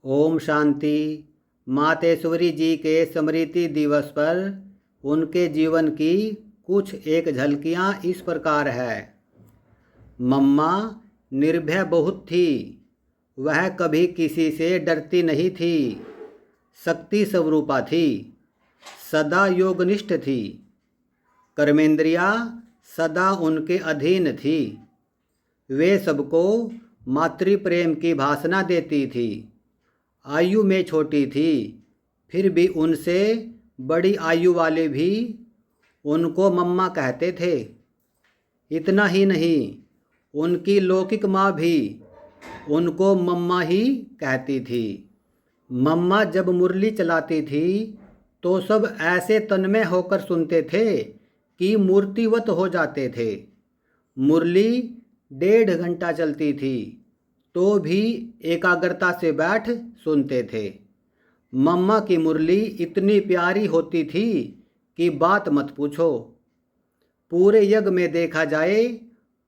ओम शांति। मातेश्वरी जी के स्मृति दिवस पर उनके जीवन की कुछ एक झलकियाँ इस प्रकार है। मम्मा निर्भय बहुत थी। वह कभी किसी से डरती नहीं थी। शक्ति स्वरूपा थी। सदा योगनिष्ठ थी। कर्मेंद्रिया सदा उनके अधीन थी। वे सबको मातृ प्रेम की भाषणा देती थी। आयु में छोटी थी, फिर भी उनसे बड़ी आयु वाले भी उनको मम्मा कहते थे। इतना ही नहीं, उनकी लौकिक माँ भी उनको मम्मा ही कहती थी। मम्मा जब मुरली चलाती थी तो सब ऐसे तन्मय होकर सुनते थे कि मूर्तिवत हो जाते थे। मुरली 1.5 घंटा चलती थी तो भी एकाग्रता से बैठ सुनते थे। मम्मा की मुरली इतनी प्यारी होती थी कि बात मत पूछो। पूरे यज्ञ में देखा जाए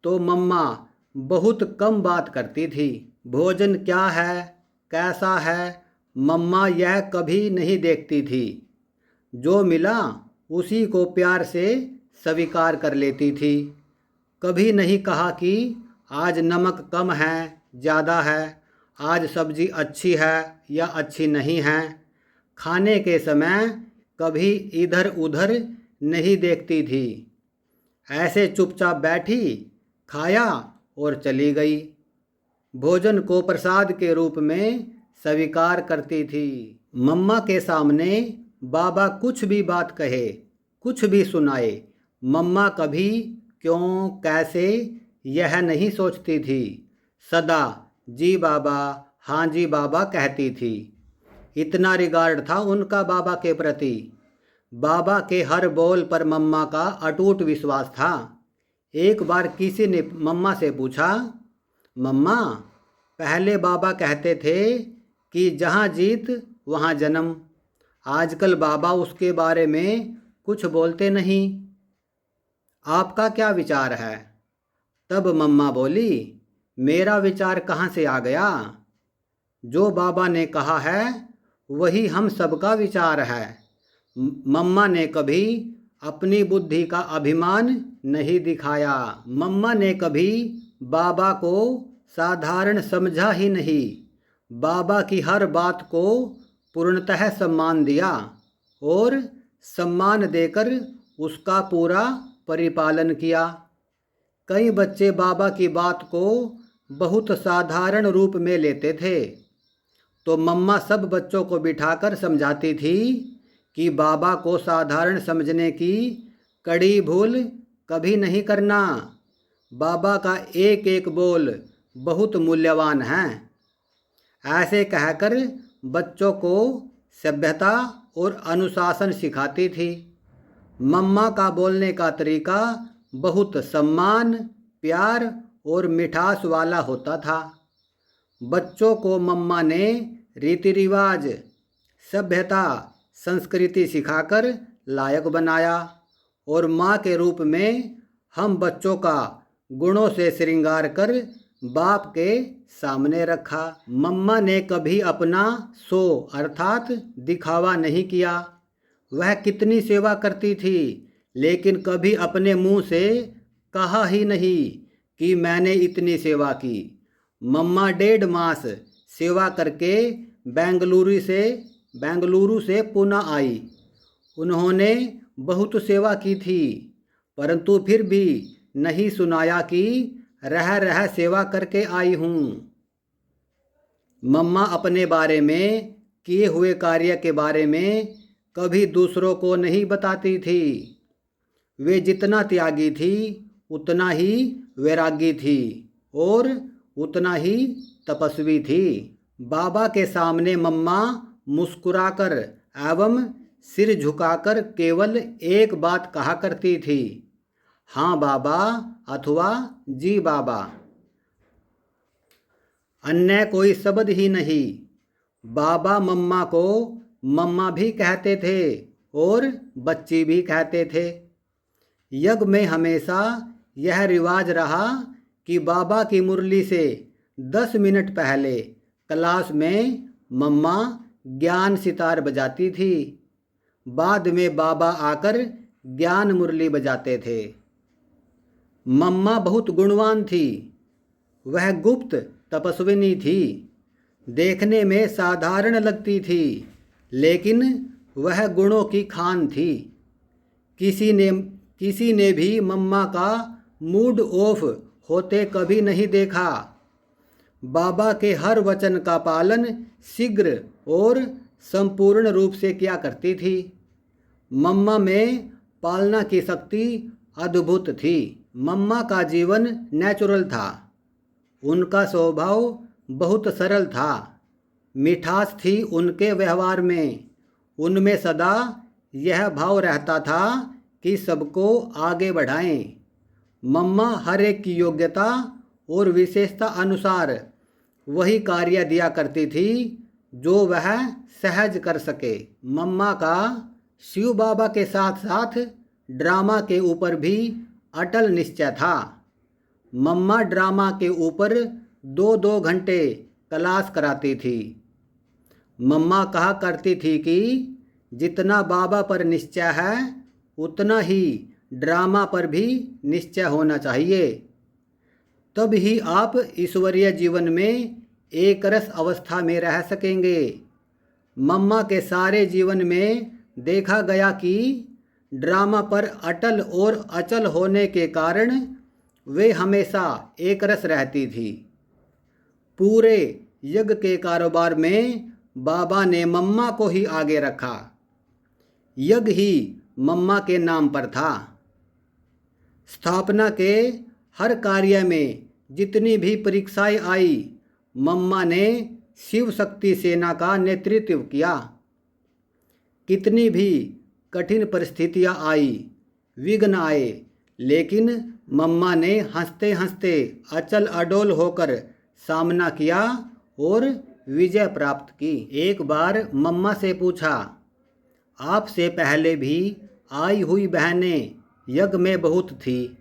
तो मम्मा बहुत कम बात करती थी। भोजन क्या है, कैसा है, मम्मा यह कभी नहीं देखती थी। जो मिला उसी को प्यार से स्वीकार कर लेती थी। कभी नहीं कहा कि आज नमक कम है, ज़्यादा है, आज सब्जी अच्छी है या अच्छी नहीं है। खाने के समय कभी इधर उधर नहीं देखती थी। ऐसे चुपचाप बैठी, खाया और चली गई। भोजन को प्रसाद के रूप में स्वीकार करती थी। मम्मा के सामने बाबा कुछ भी बात कहे, कुछ भी सुनाए, मम्मा कभी क्यों, कैसे, यह नहीं सोचती थी। सदा जी बाबा, हाँ जी बाबा कहती थी। इतना रिगार्ड था उनका बाबा के प्रति। बाबा के हर बोल पर मम्मा का अटूट विश्वास था। एक बार किसी ने मम्मा से पूछा, मम्मा पहले बाबा कहते थे कि जहाँ जीत वहाँ जन्म, आजकल बाबा उसके बारे में कुछ बोलते नहीं, आपका क्या विचार है? तब मम्मा बोली, मेरा विचार कहाँ से आ गया? जो बाबा ने कहा है वही हम सबका विचार है। मम्मा ने कभी अपनी बुद्धि का अभिमान नहीं दिखाया। मम्मा ने कभी बाबा को साधारण समझा ही नहीं। बाबा की हर बात को पूर्णतः सम्मान दिया और सम्मान देकर उसका पूरा परिपालन किया। कई बच्चे बाबा की बात को बहुत साधारण रूप में लेते थे, तो मम्मा सब बच्चों को बिठाकर समझाती थी कि बाबा को साधारण समझने की कड़ी भूल कभी नहीं करना। बाबा का एक एक बोल बहुत मूल्यवान है। ऐसे कहकर बच्चों को सभ्यता और अनुशासन सिखाती थी। मम्मा का बोलने का तरीका बहुत सम्मान, प्यार और मिठास वाला होता था। बच्चों को मम्मा ने रीति रिवाज, सभ्यता, संस्कृति सिखाकर लायक बनाया और माँ के रूप में हम बच्चों का गुणों से श्रृंगार कर बाप के सामने रखा। मम्मा ने कभी अपना शो अर्थात दिखावा नहीं किया। वह कितनी सेवा करती थी, लेकिन कभी अपने मुंह से कहा ही नहीं कि मैंने इतनी सेवा की। मम्मा 1.5 मास सेवा करके बेंगलुरु से पुणे आई। उन्होंने बहुत सेवा की थी, परंतु फिर भी नहीं सुनाया कि रह रह सेवा करके आई हूँ। मम्मा अपने बारे में, किए हुए कार्य के बारे में कभी दूसरों को नहीं बताती थी। वे जितना त्यागी थी उतना ही वैरागी थी और उतना ही तपस्वी थी। बाबा के सामने मम्मा मुस्कुराकर एवं सिर झुकाकर केवल एक बात कहा करती थी, हाँ बाबा अथवा जी बाबा। अन्य कोई शब्द ही नहीं। बाबा मम्मा को मम्मा भी कहते थे और बच्ची भी कहते थे। यज्ञ में हमेशा यह रिवाज रहा कि बाबा की मुरली से 10 मिनट पहले क्लास में मम्मा ज्ञान सितार बजाती थी। बाद में बाबा आकर ज्ञान मुरली बजाते थे। मम्मा बहुत गुणवान थी। वह गुप्त तपस्विनी थी। देखने में साधारण लगती थी, लेकिन वह गुणों की खान थी। किसी ने भी मम्मा का मूड ऑफ होते कभी नहीं देखा। बाबा के हर वचन का पालन शीघ्र और संपूर्ण रूप से किया करती थी। मम्मा में पालना की शक्ति अद्भुत थी। मम्मा का जीवन नेचुरल था। उनका स्वभाव बहुत सरल था। मिठास थी उनके व्यवहार में। उनमें सदा यह भाव रहता था कि सबको आगे बढ़ाएं। मम्मा हर एक की योग्यता और विशेषता अनुसार वही कार्य दिया करती थी जो वह सहज कर सके। मम्मा का शिव बाबा के साथ साथ ड्रामा के ऊपर भी अटल निश्चय था। मम्मा ड्रामा के ऊपर 2-2 घंटे क्लास कराती थी। मम्मा कहा करती थी कि जितना बाबा पर निश्चय है उतना ही ड्रामा पर भी निश्चय होना चाहिए। तब ही आप ईश्वरीय जीवन में एक रस अवस्था में रह सकेंगे। मम्मा के सारे जीवन में देखा गया कि ड्रामा पर अटल और अचल होने के कारण वे हमेशा एक रस रहती थी। पूरे यज्ञ के कारोबार में बाबा ने मम्मा को ही आगे रखा। यज्ञ ही मम्मा के नाम पर था। स्थापना के हर कार्य में जितनी भी परीक्षाएं आई, मम्मा ने शिव शक्ति सेना का नेतृत्व किया। कितनी भी कठिन परिस्थितियां आई, विघ्न आए, लेकिन मम्मा ने हंसते हंसते अचल अडोल होकर सामना किया और विजय प्राप्त की। एक बार मम्मा से पूछा, आपसे पहले भी आई हुई बहनें यज्ञ में बहुत थी,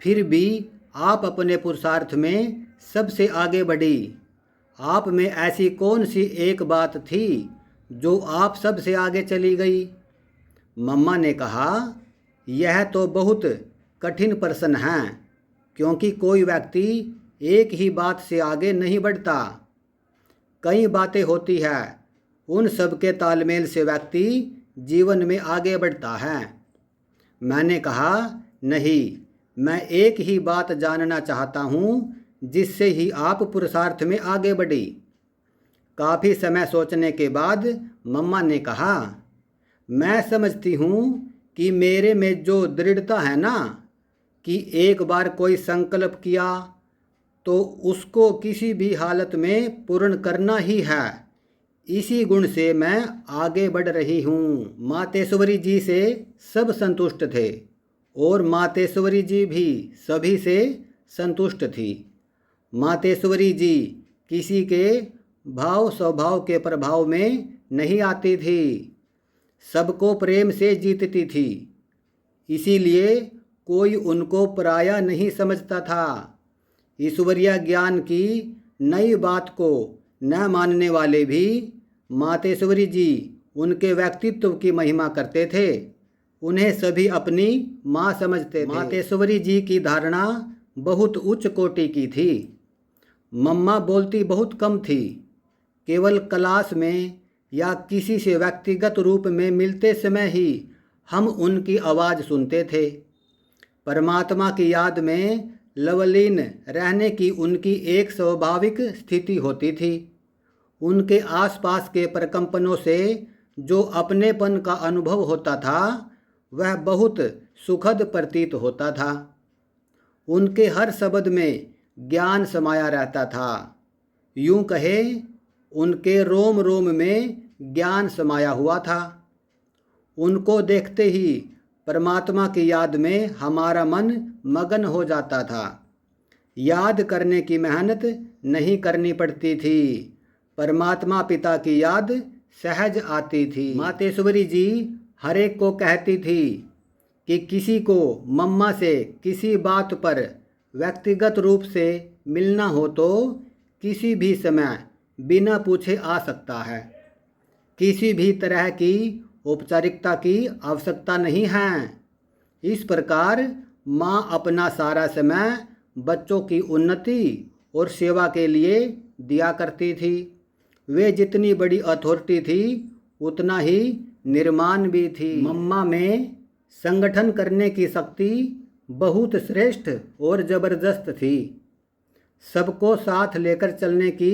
फिर भी आप अपने पुरुषार्थ में सबसे आगे बढ़ी। आप में ऐसी कौन सी एक बात थी जो आप सबसे आगे चली गई? मम्मा ने कहा, यह तो बहुत कठिन प्रश्न है, क्योंकि कोई व्यक्ति एक ही बात से आगे नहीं बढ़ता। कई बातें होती है, उन सब के तालमेल से व्यक्ति जीवन में आगे बढ़ता है। मैंने कहा, नहीं, मैं एक ही बात जानना चाहता हूँ जिससे ही आप पुरुषार्थ में आगे बढ़ी। काफ़ी समय सोचने के बाद मम्मा ने कहा, मैं समझती हूँ कि मेरे में जो दृढ़ता है ना, कि एक बार कोई संकल्प किया तो उसको किसी भी हालत में पूर्ण करना ही है, इसी गुण से मैं आगे बढ़ रही हूँ। मातेश्वरी जी से सब संतुष्ट थे और मातेश्वरी जी भी सभी से संतुष्ट थी। मातेश्वरी जी किसी के भाव स्वभाव के प्रभाव में नहीं आती थी, सबको प्रेम से जीतती थी। इसीलिए कोई उनको पराया नहीं समझता था। ईश्वरीय ज्ञान की नई बात को न मानने वाले भी मातेश्वरी जी उनके व्यक्तित्व की महिमा करते थे। उन्हें सभी अपनी माँ समझते थे। मातेश्वरी जी की धारणा बहुत उच्च कोटि की थी। मम्मा बोलती बहुत कम थी। केवल क्लास में या किसी से व्यक्तिगत रूप में मिलते समय ही हम उनकी आवाज़ सुनते थे। परमात्मा की याद में लवलीन रहने की उनकी एक स्वाभाविक स्थिति होती थी। उनके आसपास के प्रकंपनों से जो अपनेपन का अनुभव होता था, वह बहुत सुखद प्रतीत होता था। उनके हर शब्द में ज्ञान समाया रहता था। यूं कहे, उनके रोम रोम में ज्ञान समाया हुआ था। उनको देखते ही परमात्मा की याद में हमारा मन मगन हो जाता था। याद करने की मेहनत नहीं करनी पड़ती थी। परमात्मा पिता की याद सहज आती थी। मातेश्वरी जी हर एक को कहती थी कि किसी को मम्मा से किसी बात पर व्यक्तिगत रूप से मिलना हो तो किसी भी समय बिना पूछे आ सकता है। किसी भी तरह की औपचारिकता की आवश्यकता नहीं है। इस प्रकार माँ अपना सारा समय बच्चों की उन्नति और सेवा के लिए दिया करती थी। वे जितनी बड़ी अथॉरिटी थी उतना ही निर्माण भी थी। मम्मा में संगठन करने की शक्ति बहुत श्रेष्ठ और ज़बरदस्त थी। सबको साथ लेकर चलने की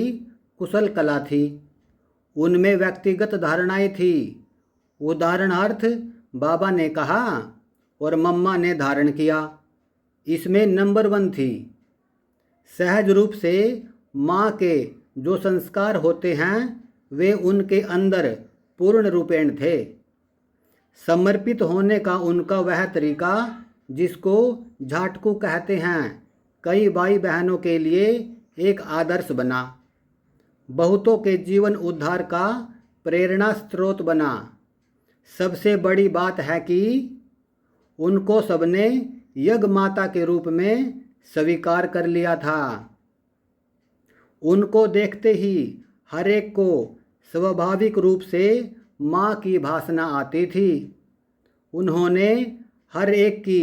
कुशल कला थी। उनमें व्यक्तिगत धारणाएं थी। उदाहरणार्थ बाबा ने कहा और मम्मा ने धारण किया, इसमें नंबर 1 थी। सहज रूप से माँ के जो संस्कार होते हैं वे उनके अंदर पूर्ण रूपेण थे। समर्पित होने का उनका वह तरीका जिसको झाटकू कहते हैं, कई भाई बहनों के लिए एक आदर्श बना। बहुतों के जीवन उद्धार का प्रेरणा स्रोत बना। सबसे बड़ी बात है कि उनको सबने यज्ञ माता के रूप में स्वीकार कर लिया था। उनको देखते ही हर एक को स्वाभाविक रूप से माँ की भाषा आती थी। उन्होंने हर एक की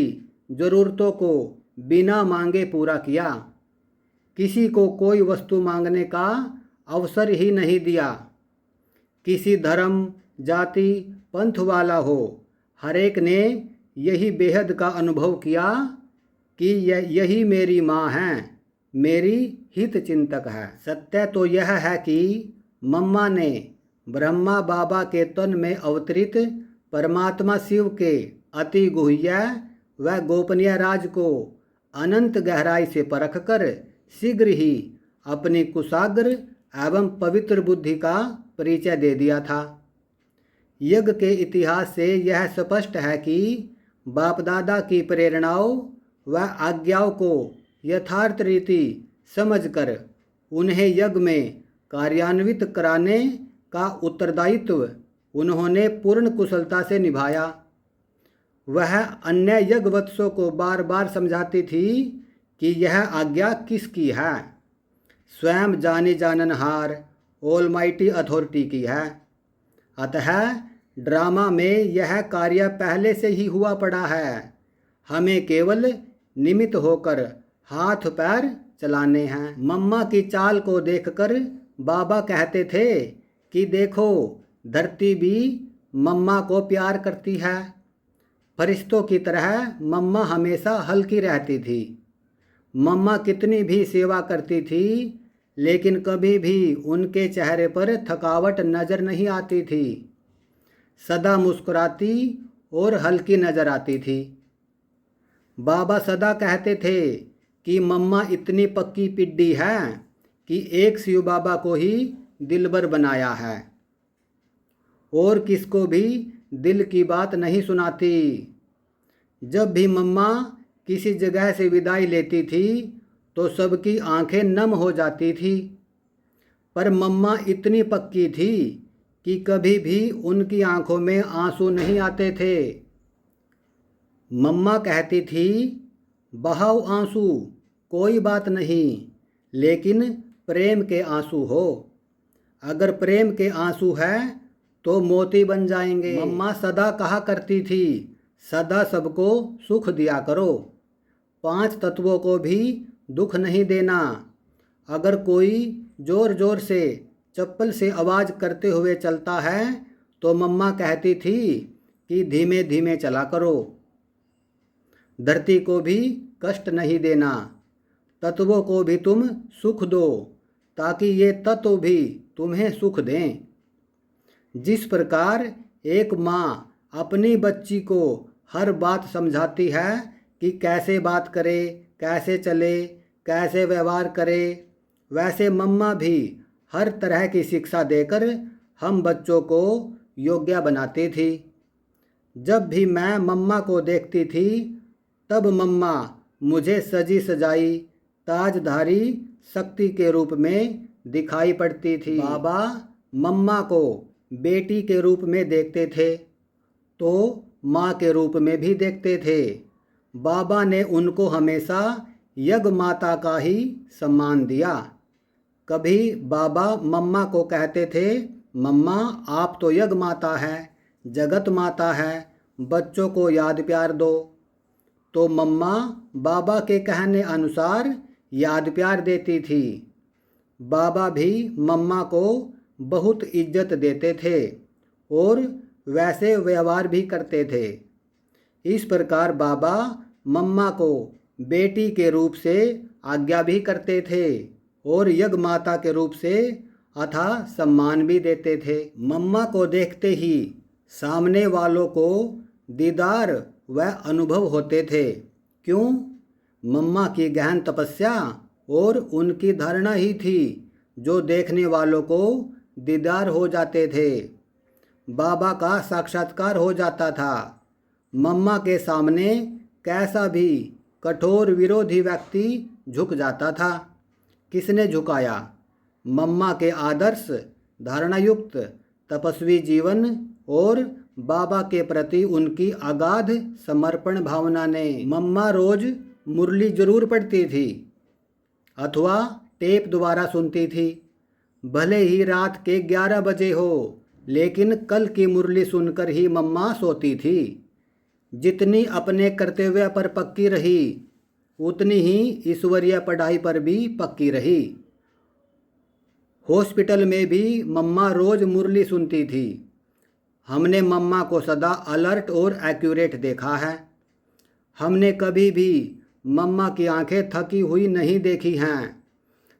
ज़रूरतों को बिना मांगे पूरा किया। किसी को कोई वस्तु मांगने का अवसर ही नहीं दिया। किसी धर्म, जाति, पंथ वाला हो, हर एक ने यही बेहद का अनुभव किया कि यही मेरी माँ है, मेरी हित चिंतक है। सत्य तो यह है कि मम्मा ने ब्रह्मा बाबा के तन में अवतरित परमात्मा शिव के अति गुह्य व गोपनीय राज को अनंत गहराई से परखकर शीघ्र ही अपनी कुशाग्र एवं पवित्र बुद्धि का परिचय दे दिया था। यज्ञ के इतिहास से यह स्पष्ट है कि बाप दादा की प्रेरणाओं व आज्ञाओं को यथार्थ रीति समझकर उन्हें यज्ञ में कार्यान्वित कराने का उत्तरदायित्व उन्होंने पूर्ण कुशलता से निभाया। वह अन्य यज्ञवत्सों को बार बार समझाती थी कि यह आज्ञा किसकी है। स्वयं जानी जाननहार ऑलमाइटी अथॉरिटी की है। अतः ड्रामा में यह कार्य पहले से ही हुआ पड़ा है। हमें केवल निमित्त होकर हाथ पैर चलाने हैं। मम्मा की चाल को देखकर बाबा कहते थे कि देखो, धरती भी मम्मा को प्यार करती है। फरिश्तों की तरह मम्मा हमेशा हल्की रहती थी। मम्मा कितनी भी सेवा करती थी, लेकिन कभी भी उनके चेहरे पर थकावट नज़र नहीं आती थी। सदा मुस्कुराती और हल्की नज़र आती थी। बाबा सदा कहते थे कि मम्मा इतनी पक्की पिड्डी है कि एक शिव बाबा को ही दिलबर बनाया है और किसको भी दिल की बात नहीं सुनाती। जब भी मम्मा किसी जगह से विदाई लेती थी तो सबकी आंखें नम हो जाती थी। पर मम्मा इतनी पक्की थी कि कभी भी उनकी आंखों में आंसू नहीं आते थे। मम्मा कहती थी, बहाओ आंसू कोई बात नहीं, लेकिन प्रेम के आंसू हो। अगर प्रेम के आंसू है तो मोती बन जाएंगे। मम्मा सदा कहा करती थी, सदा सबको सुख दिया करो, 5 तत्वों को भी दुख नहीं देना। अगर कोई ज़ोर ज़ोर से चप्पल से आवाज़ करते हुए चलता है तो मम्मा कहती थी कि धीमे धीमे चला करो। धरती को भी कष्ट नहीं देना, तत्वों को भी तुम सुख दो ताकि ये तत्व भी तुम्हें सुख दें। जिस प्रकार एक माँ अपनी बच्ची को हर बात समझाती है कि कैसे बात करे, कैसे चले, कैसे व्यवहार करे, वैसे मम्मा भी हर तरह की शिक्षा देकर हम बच्चों को योग्य बनाती थी। जब भी मैं मम्मा को देखती थी तब मम्मा मुझे सजी सजाई ताजधारी शक्ति के रूप में दिखाई पड़ती थी। बाबा मम्मा को बेटी के रूप में देखते थे तो माँ के रूप में भी देखते थे। बाबा ने उनको हमेशा यज्ञ माता का ही सम्मान दिया। कभी बाबा मम्मा को कहते थे, मम्मा आप तो यज्ञ माता है, जगत माता है, बच्चों को याद प्यार दो। तो मम्मा बाबा के कहने अनुसार याद प्यार देती थी। बाबा भी मम्मा को बहुत इज्जत देते थे और वैसे व्यवहार भी करते थे। इस प्रकार बाबा मम्मा को बेटी के रूप से आज्ञा भी करते थे और यज्ञ माता के रूप से अथाह सम्मान भी देते थे। मम्मा को देखते ही सामने वालों को दीदार व अनुभव होते थे। क्यों? मम्मा की गहन तपस्या और उनकी धारणा ही थी जो देखने वालों को दीदार हो जाते थे। बाबा का साक्षात्कार हो जाता था। मम्मा के सामने कैसा भी कठोर विरोधी व्यक्ति झुक जाता था। किसने झुकाया? मम्मा के आदर्श, धारणायुक्त तपस्वी जीवन और बाबा के प्रति उनकी अगाध समर्पण भावना ने। मम्मा रोज मुरली जरूर पढ़ती थी अथवा टेप द्वारा सुनती थी। भले ही रात के 11 बजे हो, लेकिन कल की मुरली सुनकर ही मम्मा सोती थी। जितनी अपने कर्तव्य पर पक्की रही, उतनी ही ईश्वरीय पढ़ाई पर भी पक्की रही। हॉस्पिटल में भी मम्मा रोज मुरली सुनती थी। हमने मम्मा को सदा अलर्ट और एक्यूरेट देखा है। हमने कभी भी मम्मा की आंखें थकी हुई नहीं देखी हैं।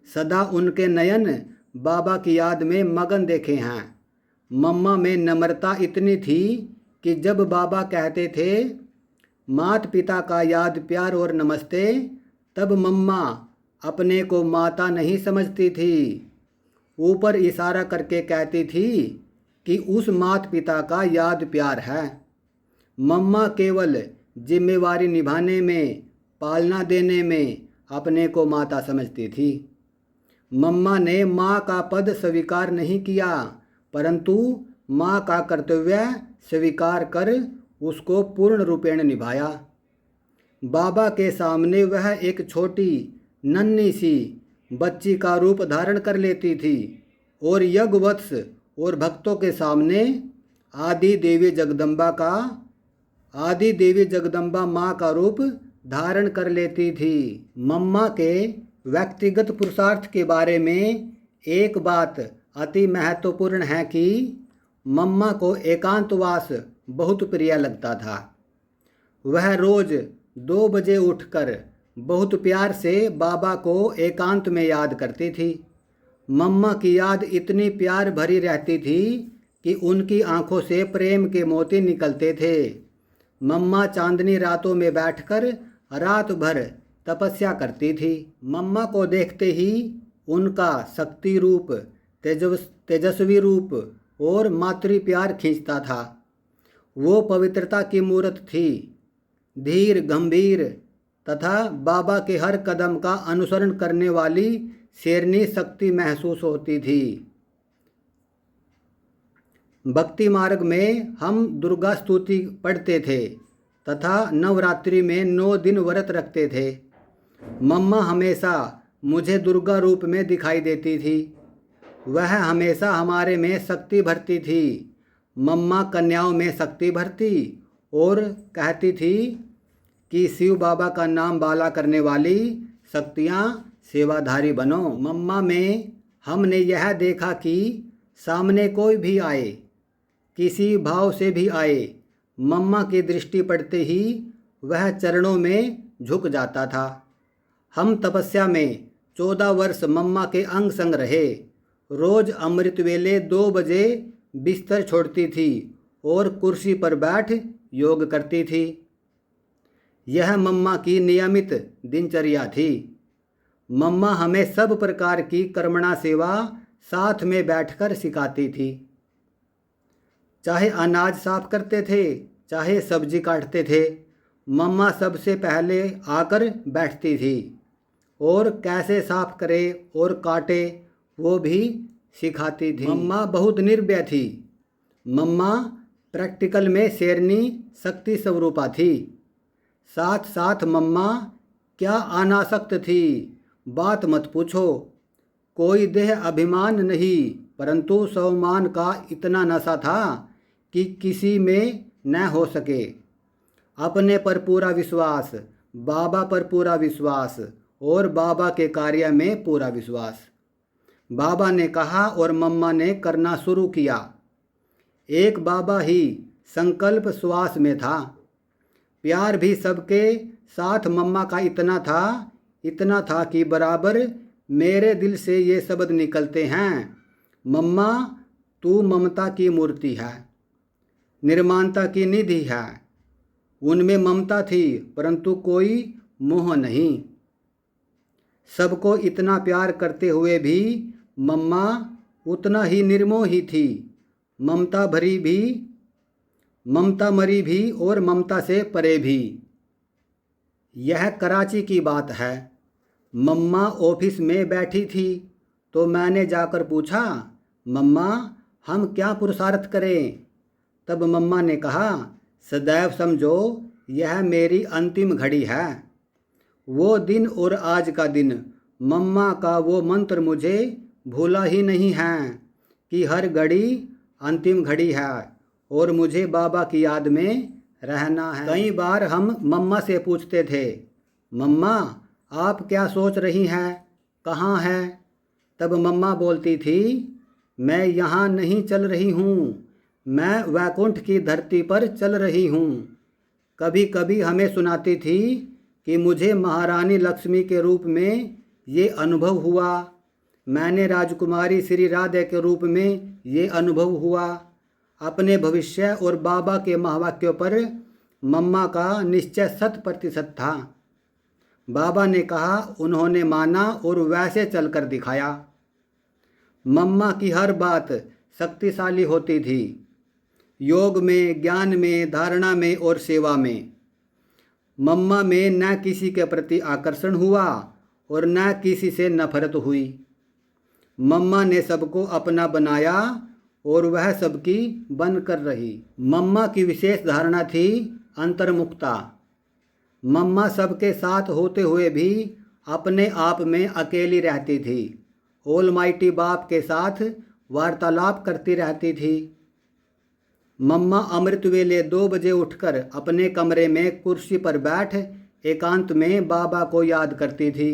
सदा उनके नयन बाबा की याद में मगन देखे हैं। मम्मा में नम्रता इतनी थी कि जब बाबा कहते थे माता पिता का याद प्यार और नमस्ते, तब मम्मा अपने को माता नहीं समझती थी। ऊपर इशारा करके कहती थी कि उस माता पिता का याद प्यार है। मम्मा केवल जिम्मेवारी निभाने में, पालना देने में अपने को माता समझती थी। मम्मा ने माँ का पद स्वीकार नहीं किया, परंतु माँ का कर्तव्य स्वीकार कर उसको पूर्ण रूपेण निभाया। बाबा के सामने वह एक छोटी नन्ही सी बच्ची का रूप धारण कर लेती थी और यज्ञवत्स और भक्तों के सामने आदि देवी जगदम्बा माँ का रूप धारण कर लेती थी। मम्मा के व्यक्तिगत पुरुषार्थ के बारे में एक बात अति महत्वपूर्ण है कि मम्मा को एकांतवास बहुत प्रिय लगता था। वह रोज 2 बजे उठकर बहुत प्यार से बाबा को एकांत में याद करती थी। मम्मा की याद इतनी प्यार भरी रहती थी कि उनकी आंखों से प्रेम के मोती निकलते थे। मम्मा चांदनी रातों में बैठकर रात भर तपस्या करती थी। मम्मा को देखते ही उनका शक्ति रूप, तेजस्वी रूप और मातृ प्यार खींचता था। वो पवित्रता की मूर्त थी, धीर, गंभीर तथा बाबा के हर कदम का अनुसरण करने वाली शेरनी शक्ति महसूस होती थी। भक्ति मार्ग में हम दुर्गा स्तुति पढ़ते थे तथा नवरात्रि में 9 दिन व्रत रखते थे। मम्मा हमेशा मुझे दुर्गा रूप में दिखाई देती थी। वह हमेशा हमारे में शक्ति भरती थी। मम्मा कन्याओं में शक्ति भरती और कहती थी कि शिव बाबा का नाम बाला करने वाली शक्तियाँ सेवाधारी बनो। मम्मा में हमने यह देखा कि सामने कोई भी आए, किसी भाव से भी आए, मम्मा की दृष्टि पड़ते ही वह चरणों में झुक जाता था। हम तपस्या में 14 वर्ष मम्मा के अंग संग रहे। रोज अमृत वेले 2 बजे बिस्तर छोड़ती थी और कुर्सी पर बैठ योग करती थी। यह मम्मा की नियमित दिनचर्या थी। मम्मा हमें सब प्रकार की कर्मणा सेवा साथ में बैठकर सिखाती थी। चाहे अनाज साफ करते थे, चाहे सब्जी काटते थे, मम्मा सबसे पहले आकर बैठती थी और कैसे साफ करे और काटे वो भी सिखाती थी। मम्मा बहुत निर्भय थी। मम्मा प्रैक्टिकल में शेरनी शक्ति स्वरूपा थी। साथ साथ मम्मा क्या अनासक्त थी, बात मत पूछो। कोई देह अभिमान नहीं, परंतु स्वाभिमान का इतना नशा था कि किसी में न हो सके। अपने पर पूरा विश्वास, बाबा पर पूरा विश्वास और बाबा के कार्य में पूरा विश्वास। बाबा ने कहा और मम्मा ने करना शुरू किया। एक बाबा ही संकल्प श्वास में था। प्यार भी सबके साथ मम्मा का इतना था कि बराबर मेरे दिल से ये शब्द निकलते हैं, मम्मा तू ममता की मूर्ति है, निर्माणता की निधि है। उनमें ममता थी परंतु कोई मोह नहीं। सबको इतना प्यार करते हुए भी मम्मा उतना ही निर्मोही थी। ममता मरी भी और ममता से परे भी। यह कराची की बात है। मम्मा ऑफिस में बैठी थी तो मैंने जाकर पूछा, मम्मा हम क्या पुरुषार्थ करें? तब मम्मा ने कहा, सदैव समझो यह मेरी अंतिम घड़ी है। वो दिन और आज का दिन, मम्मा का वो मंत्र मुझे भूला ही नहीं है कि हर घड़ी अंतिम घड़ी है और मुझे बाबा की याद में रहना है। कई बार हम मम्मा से पूछते थे, मम्मा आप क्या सोच रही हैं, कहाँ हैं? तब मम्मा बोलती थी, मैं यहाँ नहीं चल रही हूँ, मैं वैकुंठ की धरती पर चल रही हूँ। कभी कभी हमें सुनाती थी कि मुझे महारानी लक्ष्मी के रूप में ये अनुभव हुआ, मैंने राजकुमारी श्री राधे के रूप में ये अनुभव हुआ। अपने भविष्य और बाबा के महावाक्यों पर मम्मा का निश्चय 100% था। बाबा ने कहा, उन्होंने माना और वैसे चलकर दिखाया। मम्मा की हर बात शक्तिशाली होती थी, योग में, ज्ञान में, धारणा में और सेवा में। मम्मा में न किसी के प्रति आकर्षण हुआ और न किसी से नफरत हुई। मम्मा ने सबको अपना बनाया और वह सबकी बनकर रही। मम्मा की विशेष धारणा थी अंतर्मुखता। मम्मा सबके साथ होते हुए भी अपने आप में अकेली रहती थी। ऑलमाइटी बाप के साथ वार्तालाप करती रहती थी। मम्मा अमृत वेले 2 बजे उठकर अपने कमरे में कुर्सी पर बैठ एकांत में बाबा को याद करती थी।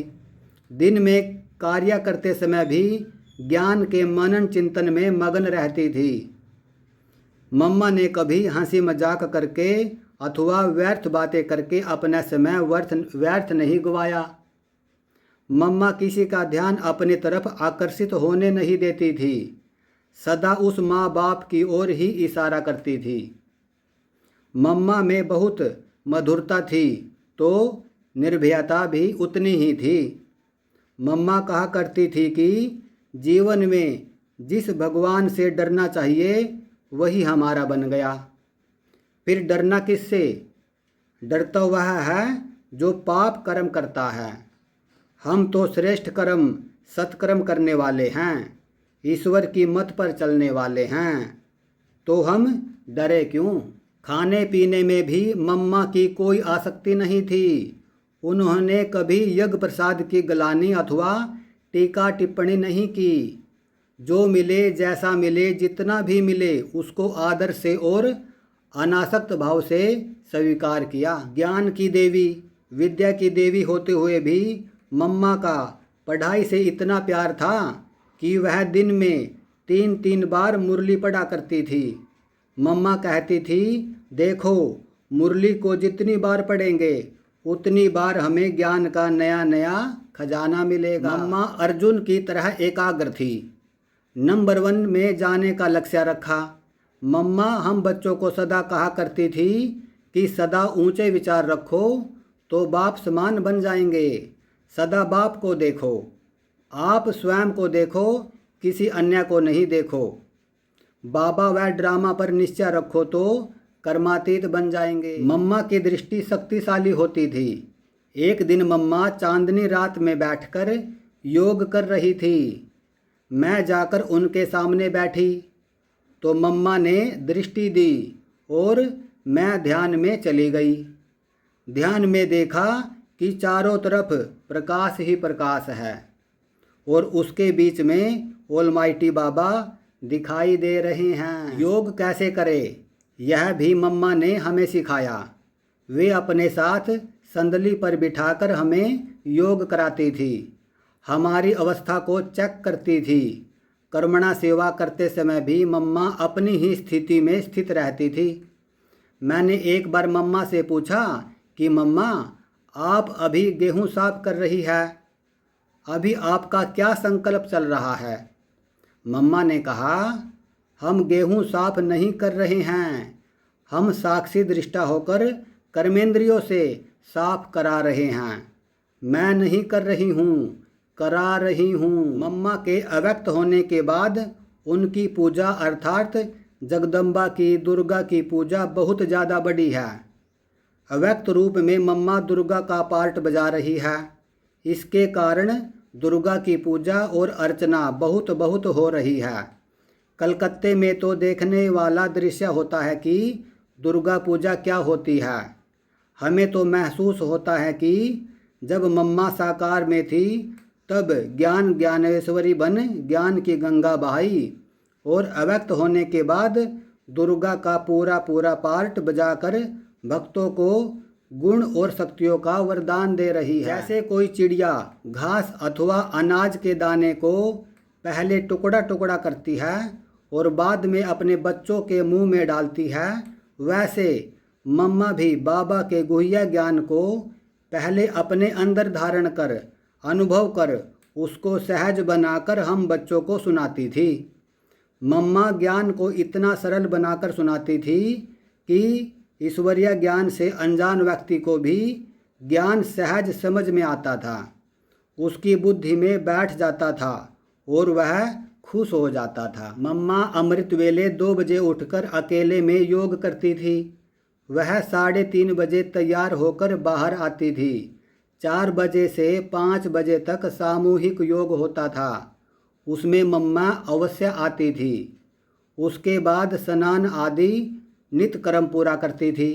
दिन में कार्य करते समय भी ज्ञान के मनन चिंतन में मगन रहती थी। मम्मा ने कभी हंसी मजाक करके अथवा व्यर्थ बातें करके अपना समय व्यर्थ नहीं गवाया। मम्मा किसी का ध्यान अपनी तरफ आकर्षित होने नहीं देती थी, सदा उस माँ बाप की ओर ही इशारा करती थी। मम्मा में बहुत मधुरता थी तो निर्भयता भी उतनी ही थी। मम्मा कहा करती थी कि जीवन में जिस भगवान से डरना चाहिए वही हमारा बन गया। फिर डरना किससे? डरता वह है जो पाप कर्म करता है। हम तो श्रेष्ठ कर्म सत्कर्म करने वाले हैं, ईश्वर की मत पर चलने वाले हैं, तो हम डरे क्यों? खाने पीने में भी मम्मा की कोई आसक्ति नहीं थी। उन्होंने कभी यज्ञ प्रसाद की गलानी अथवा टीका टिप्पणी नहीं की। जो मिले, जैसा मिले, जितना भी मिले उसको आदर से और अनासक्त भाव से स्वीकार किया। ज्ञान की देवी, विद्या की देवी होते हुए भी मम्मा का पढ़ाई से इतना प्यार था कि वह दिन में 3 बार मुरली पढ़ा करती थी। मम्मा कहती थी, देखो मुरली को जितनी बार पढ़ेंगे उतनी बार हमें ज्ञान का नया नया खजाना मिलेगा। मम्मा अर्जुन की तरह एकाग्र थी। नंबर 1 में जाने का लक्ष्य रखा। मम्मा हम बच्चों को सदा कहा करती थी कि सदा ऊंचे विचार रखो तो बाप समान बन जाएंगे। सदा बाप को देखो, आप स्वयं को देखो, किसी अन्य को नहीं देखो। बाबा व ड्रामा पर निश्चय रखो तो कर्मातीत बन जाएंगे। मम्मा की दृष्टि शक्तिशाली होती थी। एक दिन मम्मा चांदनी रात में बैठकर योग कर रही थी। मैं जाकर उनके सामने बैठी तो मम्मा ने दृष्टि दी और मैं ध्यान में चली गई। ध्यान में देखा कि चारों तरफ प्रकाश ही प्रकाश है। और उसके बीच में ऑलमाइटी बाबा दिखाई दे रहे हैं। योग कैसे करें यह भी मम्मा ने हमें सिखाया। वे अपने साथ संदली पर बिठाकर हमें योग कराती थी, हमारी अवस्था को चेक करती थी। कर्मणा सेवा करते समय भी मम्मा अपनी ही स्थिति में स्थित रहती थी। मैंने एक बार मम्मा से पूछा कि मम्मा, आप अभी गेहूं साफ कर रही है, अभी आपका क्या संकल्प चल रहा है? मम्मा ने कहा, हम गेहूं साफ नहीं कर रहे हैं, हम साक्षी दृष्टा होकर कर्मेंद्रियों से साफ करा रहे हैं। मैं नहीं कर रही हूँ, करा रही हूँ। मम्मा के अव्यक्त होने के बाद उनकी पूजा अर्थात जगदम्बा की, दुर्गा की पूजा बहुत ज़्यादा बढ़ी है। अव्यक्त रूप में मम्मा दुर्गा का पार्ट बजा रही है। इसके कारण दुर्गा की पूजा और अर्चना बहुत बहुत हो रही है। कलकत्ते में तो देखने वाला दृश्य होता है कि दुर्गा पूजा क्या होती है। हमें तो महसूस होता है कि जब मम्मा साकार में थी तब ज्ञान ज्ञानेश्वरी बन ज्ञान की गंगा बहाई और अव्यक्त होने के बाद दुर्गा का पूरा पूरा पार्ट बजाकर भक्तों को गुण और शक्तियों का वरदान दे रही है। जैसे कोई चिड़िया घास अथवा अनाज के दाने को पहले टुकड़ा टुकड़ा करती है और बाद में अपने बच्चों के मुंह में डालती है, वैसे मम्मा भी बाबा के गुह्य ज्ञान को पहले अपने अंदर धारण कर, अनुभव कर, उसको सहज बनाकर हम बच्चों को सुनाती थी। मम्मा ज्ञान को इतना सरल बनाकर सुनाती थी कि ईश्वरीय ज्ञान से अनजान व्यक्ति को भी ज्ञान सहज समझ में आता था, उसकी बुद्धि में बैठ जाता था और वह खुश हो जाता था। मम्मा अमृत वेले 2 बजे उठकर अकेले में योग करती थी। वह 3:30 बजे तैयार होकर बाहर आती थी। 4 बजे से 5 बजे तक सामूहिक योग होता था, उसमें मम्मा अवश्य आती थी। उसके बाद स्नान आदि नित्य कर्म पूरा करती थी।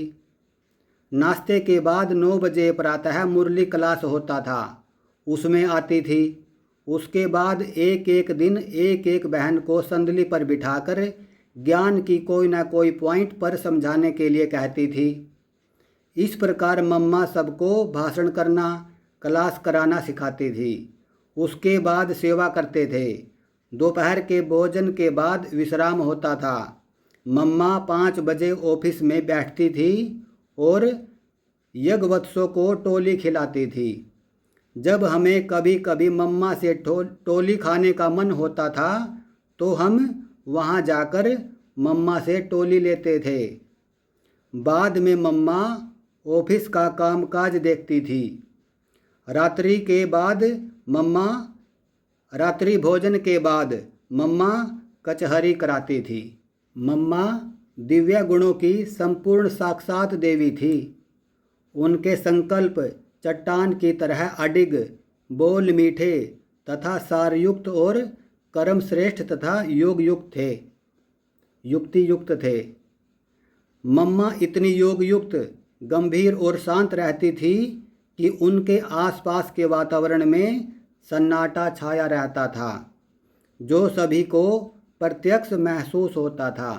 नाश्ते के बाद 9 बजे प्रातः मुरली क्लास होता था, उसमें आती थी। उसके बाद एक एक दिन एक एक बहन को संदली पर बिठाकर ज्ञान की कोई ना कोई पॉइंट पर समझाने के लिए कहती थी। इस प्रकार मम्मा सबको भाषण करना, क्लास कराना सिखाती थी। उसके बाद सेवा करते थे। दोपहर के भोजन के बाद विश्राम होता था। मम्मा 5 बजे ऑफिस में बैठती थी और यज्ञवत्सों को टोली खिलाती थी। जब हमें कभी कभी मम्मा से टोली खाने का मन होता था तो हम वहाँ जाकर मम्मा से टोली लेते थे। बाद में मम्मा ऑफिस का कामकाज देखती थी। रात्रि भोजन के बाद मम्मा कचहरी कराती थी। मम्मा दिव्य गुणों की संपूर्ण साक्षात देवी थी। उनके संकल्प चट्टान की तरह अडिग, बोल मीठे तथा सारयुक्त और कर्म श्रेष्ठ तथा योग युक्त थे, युक्ति युक्त थे। मम्मा इतनी योग युक्त, गंभीर और शांत रहती थी कि उनके आसपास के वातावरण में सन्नाटा छाया रहता था, जो सभी को प्रत्यक्ष महसूस होता था।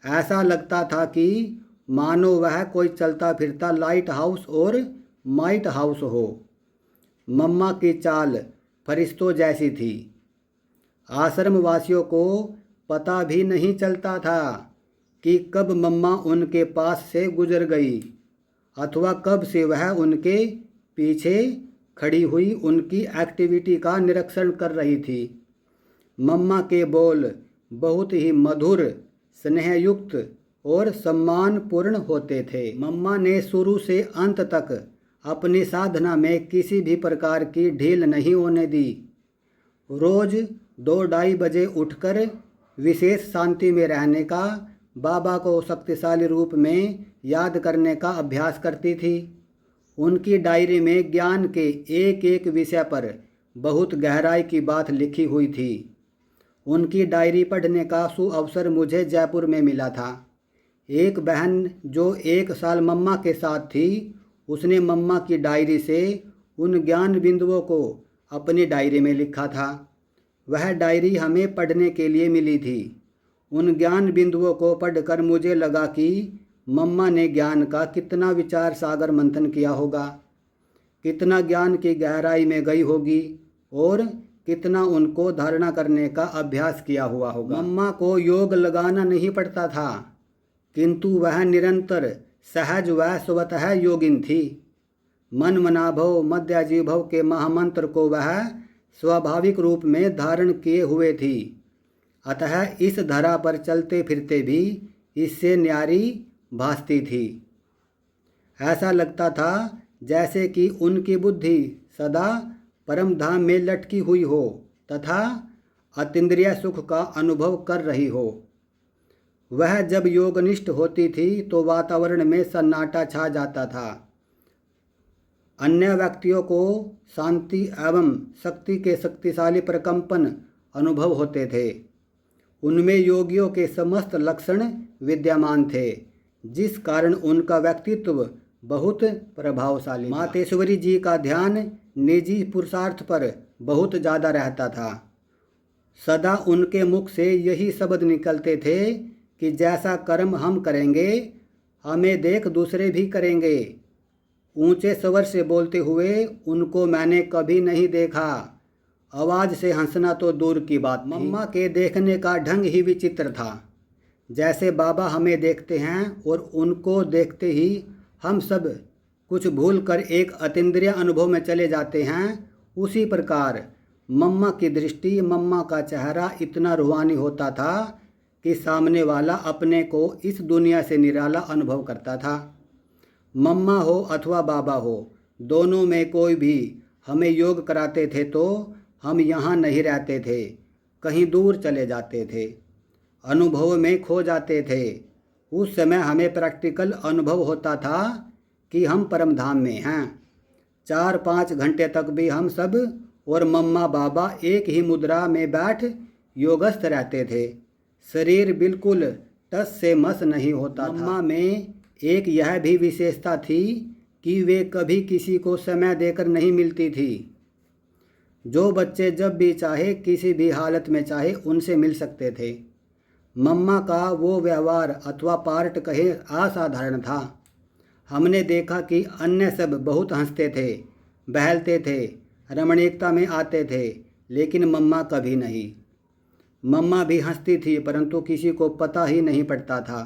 ऐसा लगता था कि मानो वह कोई चलता फिरता लाइट हाउस और माइट हाउस हो। मम्मा की चाल फरिश्तों जैसी थी। आश्रम वासियों को पता भी नहीं चलता था कि कब मम्मा उनके पास से गुजर गई अथवा कब से वह उनके पीछे खड़ी हुई उनकी एक्टिविटी का निरीक्षण कर रही थी। मम्मा के बोल बहुत ही मधुर, स्नेहयुक्त और सम्मानपूर्ण होते थे। मम्मा ने शुरू से अंत तक अपनी साधना में किसी भी प्रकार की ढील नहीं होने दी। रोज़ 2-2:30 बजे उठकर विशेष शांति में रहने का, बाबा को शक्तिशाली रूप में याद करने का अभ्यास करती थी। उनकी डायरी में ज्ञान के एक एक विषय पर बहुत गहराई की बात लिखी हुई थी। उनकी डायरी पढ़ने का सुअवसर मुझे जयपुर में मिला था। एक बहन जो 1 साल मम्मा के साथ थी, उसने मम्मा की डायरी से उन ज्ञान बिंदुओं को अपनी डायरी में लिखा था। वह डायरी हमें पढ़ने के लिए मिली थी। उन ज्ञान बिंदुओं को पढ़कर मुझे लगा कि मम्मा ने ज्ञान का कितना विचार सागर मंथन किया होगा, कितना ज्ञान की गहराई में गई होगी और कितना उनको धारणा करने का अभ्यास किया हुआ होगा। मम्मा को योग लगाना नहीं पड़ता था, किंतु वह निरंतर सहज व स्वतः योगिन थी। मन मनाभव मध्याजीभव के महामंत्र को वह स्वाभाविक रूप में धारण किए हुए थी। अतः इस धरा पर चलते फिरते भी इससे न्यारी भासती थी। ऐसा लगता था जैसे कि उनकी बुद्धि सदा परम धाम में लटकी हुई हो तथा अतीन्द्रिय सुख का अनुभव कर रही हो। वह जब योगनिष्ठ होती थी तो वातावरण में सन्नाटा छा जाता था। अन्य व्यक्तियों को शांति एवं शक्ति के शक्तिशाली प्रकंपन अनुभव होते थे। उनमें योगियों के समस्त लक्षण विद्यमान थे, जिस कारण उनका व्यक्तित्व बहुत प्रभावशाली। मातेश्वरी जी का ध्यान निजी पुरुषार्थ पर बहुत ज़्यादा रहता था। सदा उनके मुख से यही शब्द निकलते थे कि जैसा कर्म हम करेंगे हमें देख दूसरे भी करेंगे। ऊंचे स्वर से बोलते हुए उनको मैंने कभी नहीं देखा। आवाज़ से हंसना तो दूर की बात। मम्मा के देखने का ढंग ही विचित्र था। जैसे बाबा हमें देखते हैं और उनको देखते ही हम सब कुछ भूल कर एक अतीन्द्रिय अनुभव में चले जाते हैं, उसी प्रकार मम्मा की दृष्टि, मम्मा का चेहरा इतना रूहानी होता था कि सामने वाला अपने को इस दुनिया से निराला अनुभव करता था। मम्मा हो अथवा बाबा हो, दोनों में कोई भी हमें योग कराते थे तो हम यहाँ नहीं रहते थे, कहीं दूर चले जाते थे, अनुभव में खो जाते थे। उस समय हमें प्रैक्टिकल अनुभव होता था कि हम परम धाम में हैं। 4-5 घंटे तक भी हम सब और मम्मा बाबा एक ही मुद्रा में बैठ योगस्थ रहते थे। शरीर बिल्कुल टस से मस नहीं होता था। मम्मा में एक यह भी विशेषता थी कि वे कभी किसी को समय देकर नहीं मिलती थी। जो बच्चे जब भी चाहे किसी भी हालत में चाहे उनसे मिल सकते थे। मम्मा का वो व्यवहार अथवा पार्ट कहे असाधारण था। हमने देखा कि अन्य सब बहुत हंसते थे, बहलते थे, रमणीकता में आते थे, लेकिन मम्मा कभी नहीं। मम्मा भी हंसती थी परंतु किसी को पता ही नहीं पड़ता था।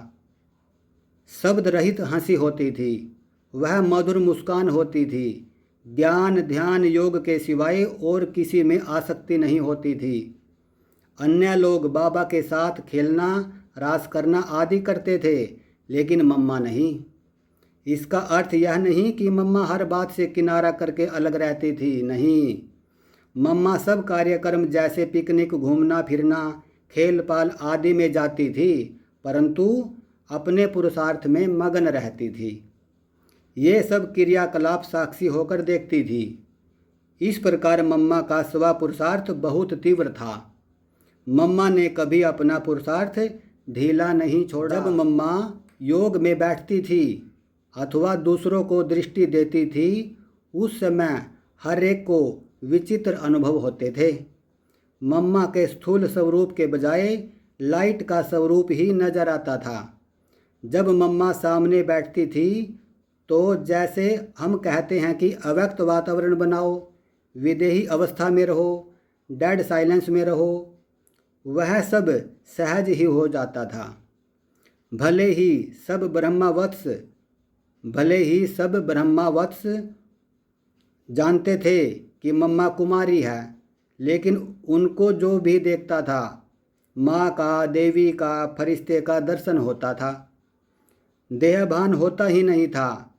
शब्द रहित हंसी होती थी, वह मधुर मुस्कान होती थी। ज्ञान ध्यान योग के सिवाय और किसी में आसक्ति नहीं होती थी। अन्य लोग बाबा के साथ खेलना, रास करना आदि करते थे, लेकिन मम्मा नहीं। इसका अर्थ यह नहीं कि मम्मा हर बात से किनारा करके अलग रहती थी, नहीं। मम्मा सब कार्यक्रम जैसे पिकनिक, घूमना फिरना, खेल पाल आदि में जाती थी, परंतु अपने पुरुषार्थ में मगन रहती थी। ये सब क्रियाकलाप साक्षी होकर देखती थी। इस प्रकार मम्मा का स्व पुरुषार्थ बहुत तीव्र था। मम्मा ने कभी अपना पुरुषार्थ ढीला नहीं छोड़ा। जब मम्मा योग में बैठती थी अथवा दूसरों को दृष्टि देती थी, उस समय हर एक को विचित्र अनुभव होते थे। मम्मा के स्थूल स्वरूप के बजाय लाइट का स्वरूप ही नजर आता था। जब मम्मा सामने बैठती थी तो जैसे हम कहते हैं कि अव्यक्त वातावरण बनाओ, विदेही अवस्था में रहो, डेड साइलेंस में रहो, वह सब सहज ही हो जाता था। भले ही सब ब्रह्मावत्स जानते थे कि मम्मा कुमारी है, लेकिन उनको जो भी देखता था माँ का, देवी का, फरिश्ते का दर्शन होता था। देहभान होता ही नहीं था।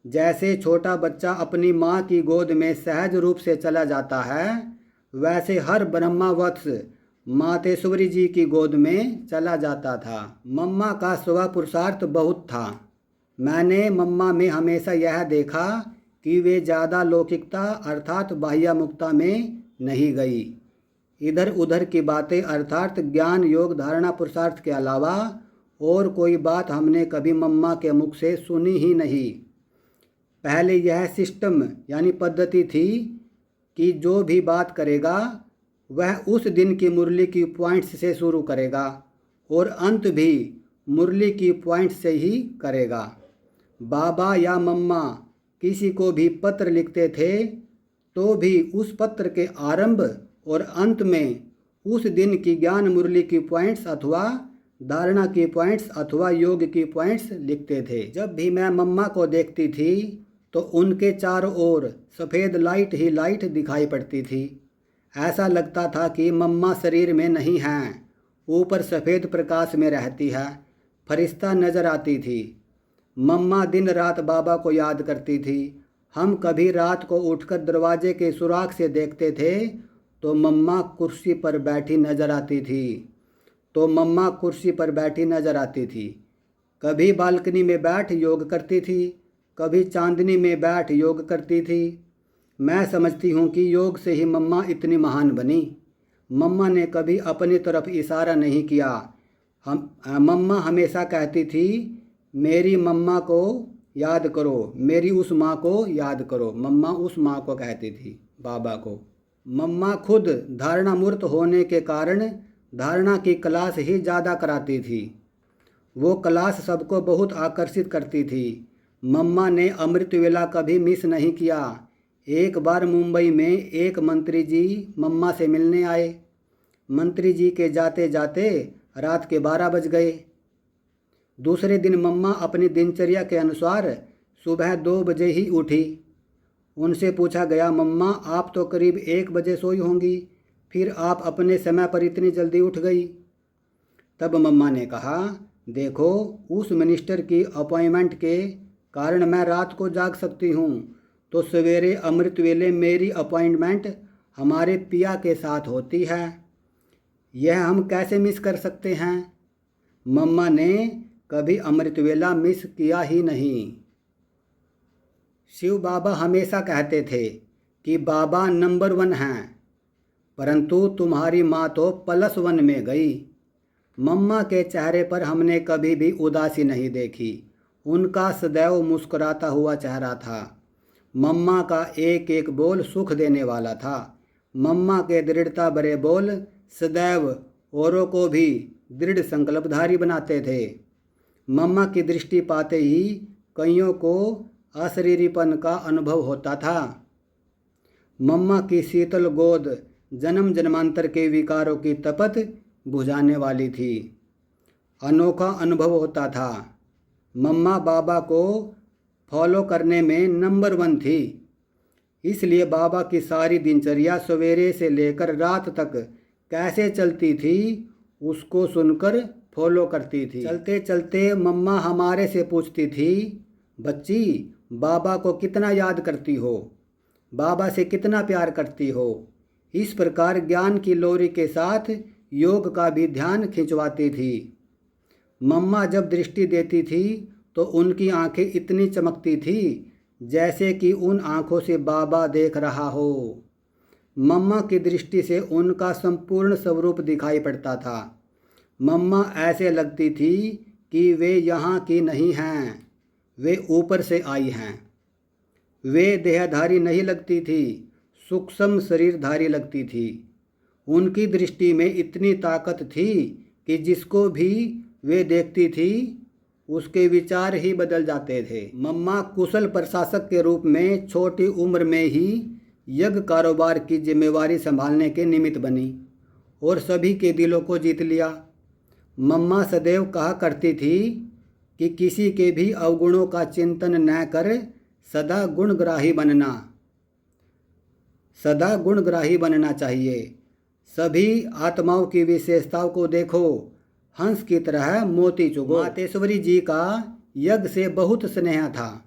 जैसे छोटा बच्चा अपनी माँ की गोद में सहज रूप से चला जाता है, वैसे हर ब्रह्मावत्स मातेश्वरी जी की गोद में चला जाता था। मम्मा का स्व पुरुषार्थ बहुत था। मैंने मम्मा में हमेशा यह देखा कि वे ज़्यादा लौकिकता अर्थात बाह्यमुखता में नहीं गई। इधर उधर की बातें अर्थात ज्ञान योग धारणा पुरुषार्थ के अलावा और कोई बात हमने कभी मम्मा के मुख से सुनी ही नहीं। पहले यह सिस्टम यानी पद्धति थी कि जो भी बात करेगा वह उस दिन की मुरली की पॉइंट्स से शुरू करेगा और अंत भी मुरली की पॉइंट्स से ही करेगा। बाबा या मम्मा किसी को भी पत्र लिखते थे तो भी उस पत्र के आरंभ और अंत में उस दिन की ज्ञान मुरली की पॉइंट्स अथवा धारणा की पॉइंट्स अथवा योग की पॉइंट्स लिखते थे। जब भी मैं मम्मा को देखती थी तो उनके चारों ओर सफ़ेद लाइट ही लाइट दिखाई पड़ती थी। ऐसा लगता था कि मम्मा शरीर में नहीं हैं, ऊपर सफ़ेद प्रकाश में रहती है, फरिश्ता नज़र आती थी। मम्मा दिन रात बाबा को याद करती थी। हम कभी रात को उठकर दरवाजे के सुराख से देखते थे तो मम्मा कुर्सी पर बैठी नज़र आती थी। कभी बालकनी में बैठ योग करती थी, कभी चांदनी में बैठ योग करती थी। मैं समझती हूँ कि योग से ही मम्मा इतनी महान बनी। मम्मा ने कभी अपनी तरफ इशारा नहीं किया। मम्मा हमेशा कहती थी, मेरी मम्मा को याद करो, मेरी उस माँ को याद करो। मम्मा उस माँ को कहती थी, बाबा को। मम्मा खुद धारणा मूर्त होने के कारण धारणा की क्लास ही ज़्यादा कराती थी। वो क्लास सबको बहुत आकर्षित करती थी। मम्मा ने अमृत वेला कभी मिस नहीं किया। एक बार मुंबई में एक मंत्री जी मम्मा से मिलने आए। मंत्री जी के जाते जाते रात के 12 बज गए। दूसरे दिन मम्मा अपनी दिनचर्या के अनुसार सुबह 2 बजे ही उठी। उनसे पूछा गया, मम्मा आप तो करीब 1 बजे सोई होंगी, फिर आप अपने समय पर इतनी जल्दी उठ गई। तब मम्मा ने कहा, देखो उस मिनिस्टर की अपॉइंटमेंट के कारण मैं रात को जाग सकती हूँ, तो सवेरे अमृत वेले मेरी अपॉइंटमेंट हमारे पिया के साथ होती है, यह हम कैसे मिस कर सकते हैं। मम्मा ने कभी अमृत वेला मिस किया ही नहीं। शिव बाबा हमेशा कहते थे कि बाबा नंबर 1 हैं, परंतु तुम्हारी माँ तो +1 में गई। मम्मा के चेहरे पर हमने कभी भी उदासी नहीं देखी। उनका सदैव मुस्कुराता हुआ चेहरा था। मम्मा का एक एक बोल सुख देने वाला था। मम्मा के दृढ़ता भरे बोल सदैव औरों को भी दृढ़ संकल्पधारी बनाते थे। मम्मा की दृष्टि पाते ही कईयों को अशरीरीपन का अनुभव होता था। मम्मा की शीतल गोद जन्म जन्मांतर के विकारों की तपत बुझाने वाली थी। अनोखा अनुभव होता था। मम्मा बाबा को फॉलो करने में नंबर 1 थी। इसलिए बाबा की सारी दिनचर्या सवेरे से लेकर रात तक कैसे चलती थी उसको सुनकर फॉलो करती थी। चलते चलते मम्मा हमारे से पूछती थी, बच्ची बाबा को कितना याद करती हो, बाबा से कितना प्यार करती हो। इस प्रकार ज्ञान की लोरी के साथ योग का भी ध्यान खिंचवाती थी। मम्मा जब दृष्टि देती थी तो उनकी आंखें इतनी चमकती थी जैसे कि उन आंखों से बाबा देख रहा हो। मम्मा की दृष्टि से उनका संपूर्ण स्वरूप दिखाई पड़ता था। मम्मा ऐसे लगती थी कि वे यहाँ की नहीं हैं, वे ऊपर से आई हैं। वे देहधारी नहीं लगती थी, सूक्ष्म शरीरधारी लगती थी। उनकी दृष्टि में इतनी ताकत थी कि जिसको भी वे देखती थी उसके विचार ही बदल जाते थे। मम्मा कुशल प्रशासक के रूप में छोटी उम्र में ही यज्ञ कारोबार की जिम्मेवारी संभालने के निमित्त बनी और सभी के दिलों को जीत लिया। मम्मा सदैव कहा करती थी कि किसी के भी अवगुणों का चिंतन न कर सदा गुणग्राही बनना चाहिए। सभी आत्माओं की विशेषताओं को देखो, हंस की तरह मोती चुगो। मातेश्वरी जी का यज्ञ से बहुत स्नेह था।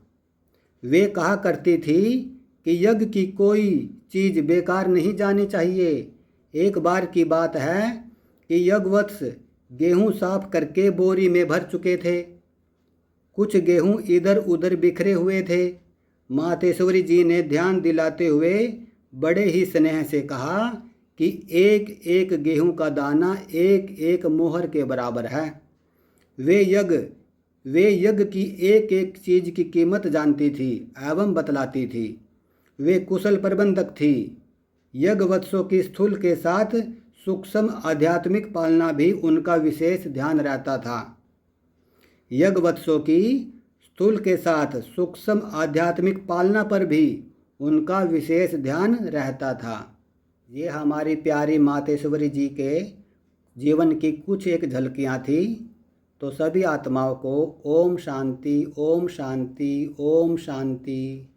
वे कहा करती थी कि यज्ञ की कोई चीज़ बेकार नहीं जानी चाहिए। एक बार की बात है कि यज्ञवत्स गेहूं साफ करके बोरी में भर चुके थे। कुछ गेहूं इधर उधर बिखरे हुए थे। मातेश्वरी जी ने ध्यान दिलाते हुए बड़े ही स्नेह से कहा कि एक एक गेहूं का दाना एक एक मोहर के बराबर है। वे यज्ञ की एक एक चीज़ की कीमत जानती थी एवं बतलाती थी। वे कुशल प्रबंधक थी। यज्ञवत्सों की स्थूल के साथ सूक्ष्म आध्यात्मिक पालना भी उनका विशेष ध्यान रहता था। यज्ञवत्सों की स्थूल के साथ सूक्ष्म आध्यात्मिक पालना पर भी उनका विशेष ध्यान रहता था। ये हमारी प्यारी मातेश्वरी जी के जीवन की कुछ एक झलकियाँ थी। तो सभी आत्माओं को ओम शांति, ओम शांति, ओम शांति।